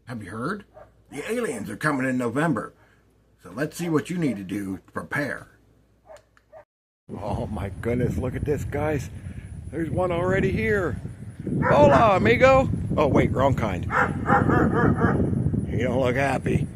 Have you heard? The aliens are coming in November. So let's see what you need to do to prepare. Oh my goodness, look at this, guys. There's one already here. Hola, amigo. Oh, wait, wrong kind. You don't look happy.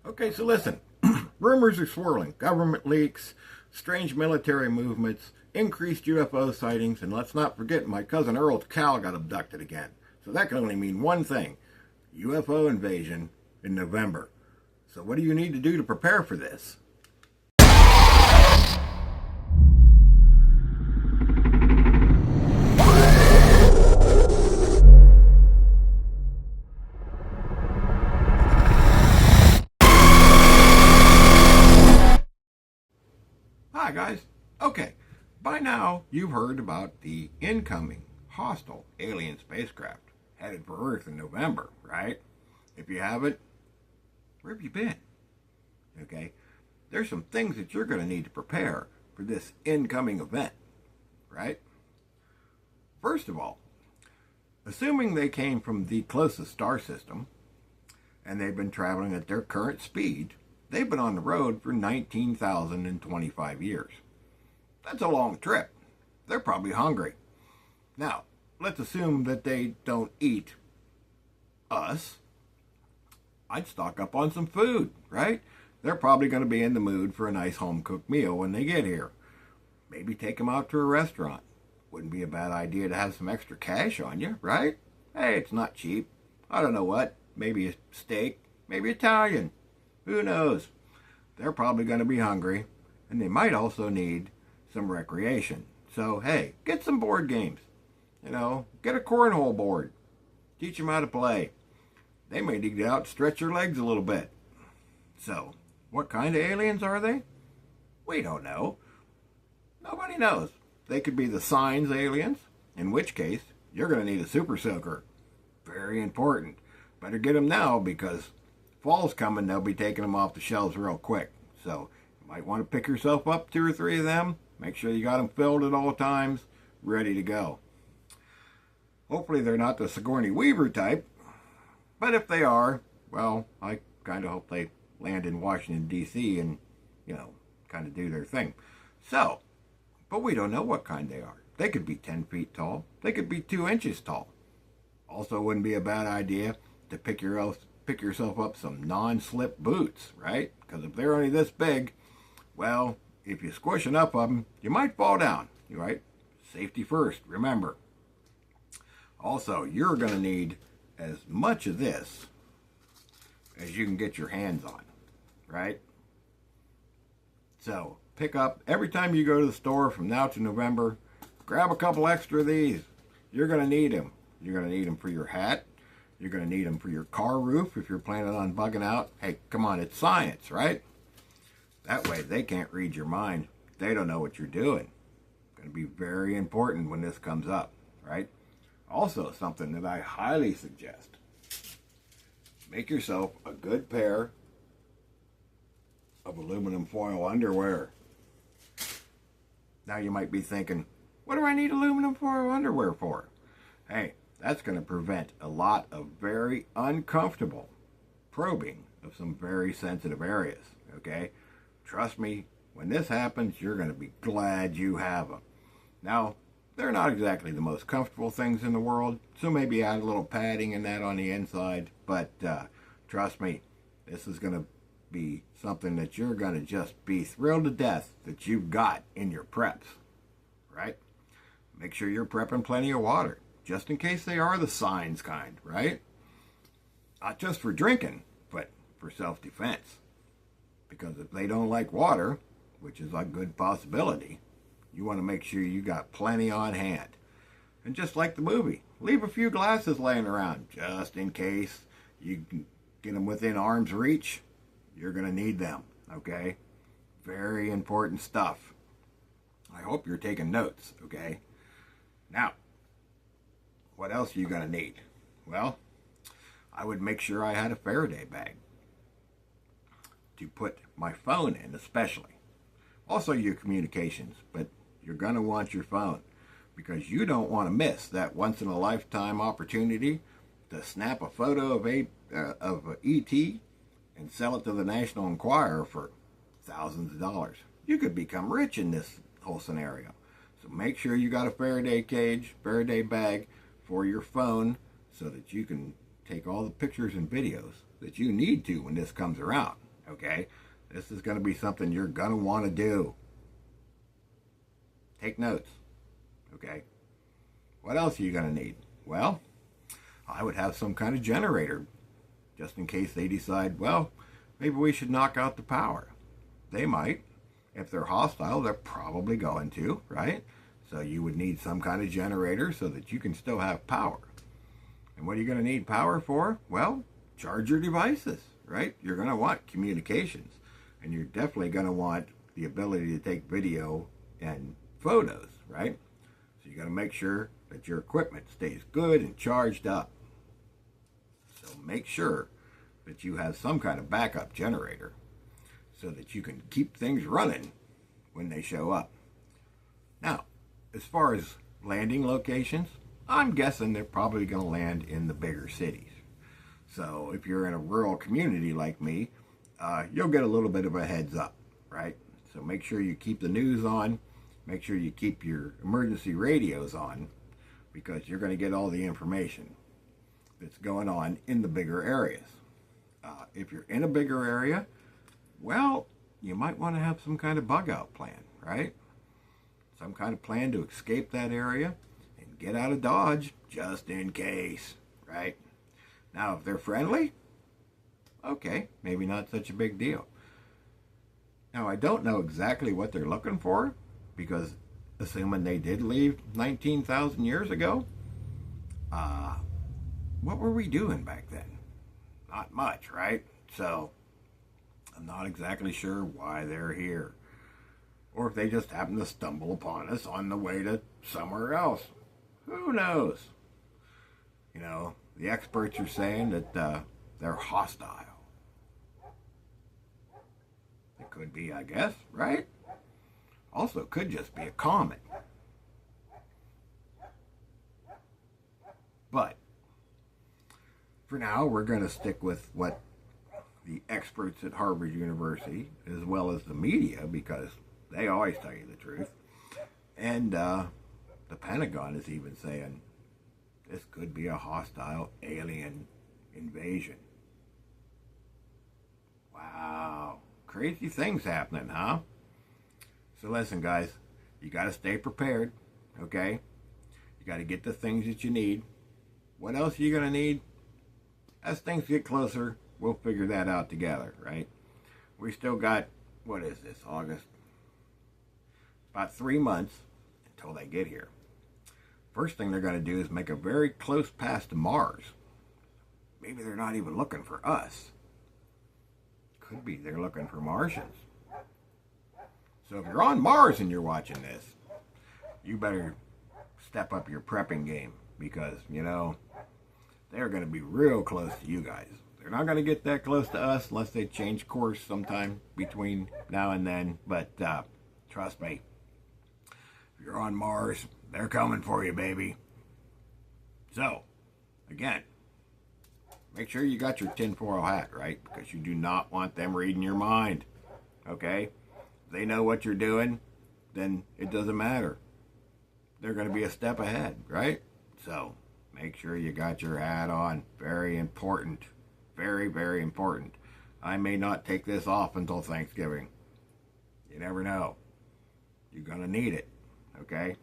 Okay, so listen. Rumors are swirling. Government leaks, strange military movements, increased UFO sightings, and let's not forget my cousin Earl's cow got abducted again. So that can only mean one thing. UFO invasion in November. So what do you need to do to prepare for this? Hi guys. Okay, by now you've heard about the incoming hostile alien spacecraft headed for Earth in November, right? If you haven't, where have you been? Okay, there's some things that you're going to need to prepare for this incoming event, right? First of all, assuming they came from the closest star system and they've been traveling at their current speed, they've been on the road for 19,025 years. That's a long trip. They're probably hungry. Now, let's assume that they don't eat us. I'd stock up on some food, right? They're probably going to be in the mood for a nice home-cooked meal when they get here. Maybe take them out to a restaurant. Wouldn't be a bad idea to have some extra cash on you, right? Hey, it's not cheap. I don't know what. Maybe a steak, maybe Italian. Who knows? They're probably going to be hungry, and they might also need some recreation. So, hey, get some board games. You know, get a cornhole board. Teach them how to play. They may need to get out and stretch their legs a little bit. So, what kind of aliens are they? We don't know. Nobody knows. They could be the signs aliens, in which case, you're going to need a super soaker. Very important. Better get them now because fall's coming. They'll be taking them off the shelves real quick. So you might want to pick yourself up 2 or 3 of them. Make sure you got them filled at all times, ready to go. Hopefully they're not the Sigourney Weaver type. But if they are, well, I kind of hope they land in Washington, D.C. and, you know, kind of do their thing. So, but we don't know what kind they are. They could be 10 feet tall. They could be 2 inches tall. Also wouldn't be a bad idea to pick yourself up some non-slip boots, right? Because if they're only this big, well, if you squish enough of them, you might fall down, right? Safety first, remember. Also, you're going to need as much of this as you can get your hands on, right? So, pick up, every time you go to the store from now to November, grab a couple extra of these. You're going to need them. You're going to need them for your hat. You're going to need them for your car roof if you're planning on bugging out. Hey, come on, it's science, right? That way they can't read your mind. They don't know what you're doing. It's going to be very important when this comes up, right? Also, something that I highly suggest. Make yourself a good pair of aluminum foil underwear. Now you might be thinking, what do I need aluminum foil underwear for? Hey, that's going to prevent a lot of very uncomfortable probing of some very sensitive areas, okay? Trust me, when this happens, you're going to be glad you have them. Now, they're not exactly the most comfortable things in the world, so maybe add a little padding and that on the inside, but trust me, this is going to be something that you're going to just be thrilled to death that you've got in your preps, right? Make sure you're prepping plenty of water. Just in case they are the signs kind, right? Not just for drinking, but for self-defense. Because if they don't like water, which is a good possibility, you want to make sure you got plenty on hand. And just like the movie, leave a few glasses laying around, just in case you can get them within arm's reach. You're going to need them, okay? Very important stuff. I hope you're taking notes, okay? Now, what else are you going to need? Well, I would make sure I had a Faraday bag to put my phone in, especially. Also your communications, but you're going to want your phone because you don't want to miss that once in a lifetime opportunity to snap a photo of a ET and sell it to the National Enquirer for thousands of dollars. You could become rich in this whole scenario. So make sure you got a Faraday cage, Faraday bag for your phone so that you can take all the pictures and videos that you need to when this comes around, okay? This is going to be something you're going to want to do. Take notes, okay? What else are you going to need? Well, I would have some kind of generator just in case they decide, well, maybe we should knock out the power. They might. If they're hostile, they're probably going to, right? So you would need some kind of generator so that you can still have power. And what are you going to need power for? Well, charge your devices, right? You're going to want communications. And you're definitely going to want the ability to take video and photos, right? So you got to make sure that your equipment stays good and charged up. So make sure that you have some kind of backup generator so that you can keep things running when they show up. Now, as far as landing locations, I'm guessing they're probably going to land in the bigger cities. So if you're in a rural community like me, you'll get a little bit of a heads up, right? So make sure you keep the news on, make sure you keep your emergency radios on, because you're going to get all the information that's going on in the bigger areas. If you're in a bigger area, well, you might want to have some kind of bug out plan, right? Some kind of plan to escape that area and get out of Dodge just in case, right? Now, if they're friendly, okay, maybe not such a big deal. Now, I don't know exactly what they're looking for because assuming they did leave 19,000 years ago, what were we doing back then? Not much, right? So I'm not exactly sure why they're here. Or if they just happen to stumble upon us on the way to somewhere else. Who knows? You know, the experts are saying that they're hostile. It could be, I guess, right? Also, it could just be a comet. But for now, we're going to stick with what the experts at Harvard University, as well as the media, because they always tell you the truth. And the Pentagon is even saying this could be a hostile alien invasion. Wow. Crazy things happening, huh? So listen, guys, you got to stay prepared, okay? You got to get the things that you need. What else are you going to need? As things get closer, we'll figure that out together, right? We still got, what is this, August? About 3 months until they get here. First thing they're going to do is make a very close pass to Mars. Maybe they're not even looking for us. Could be they're looking for Martians. So if you're on Mars and you're watching this, you better step up your prepping game because, you know, they're going to be real close to you guys. They're not going to get that close to us unless they change course sometime between now and then. But trust me, if you're on Mars, they're coming for you, baby. So, again, make sure you got your tinfoil hat, right? Because you do not want them reading your mind, okay? If they know what you're doing, then it doesn't matter. They're going to be a step ahead, right? So, make sure you got your hat on. Very important. Very, very important. I may not take this off until Thanksgiving. You never know. You're going to need it, okay?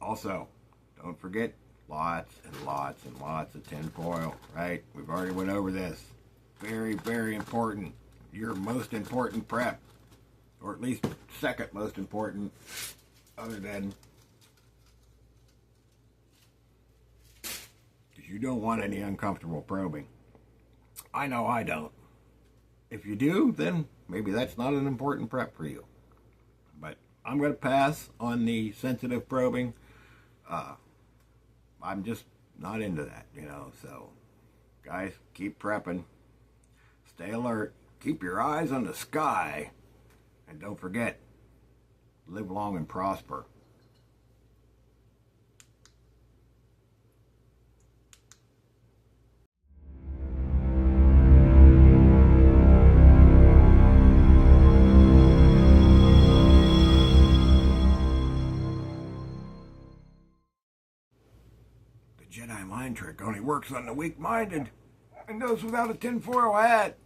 Also, don't forget lots and lots and lots of tin foil, right? We've already went over this. Very, very important. Your most important prep, or at least second most important, other than, because you don't want any uncomfortable probing. I know I don't. If you do, then maybe that's not an important prep for you. But I'm going to pass on the sensitive probing. I'm just not into that, you know. So, guys, keep prepping. Stay alert. Keep your eyes on the sky. And don't forget, live long and prosper. The Jedi mind trick only works on the weak-minded and those without a tinfoil hat.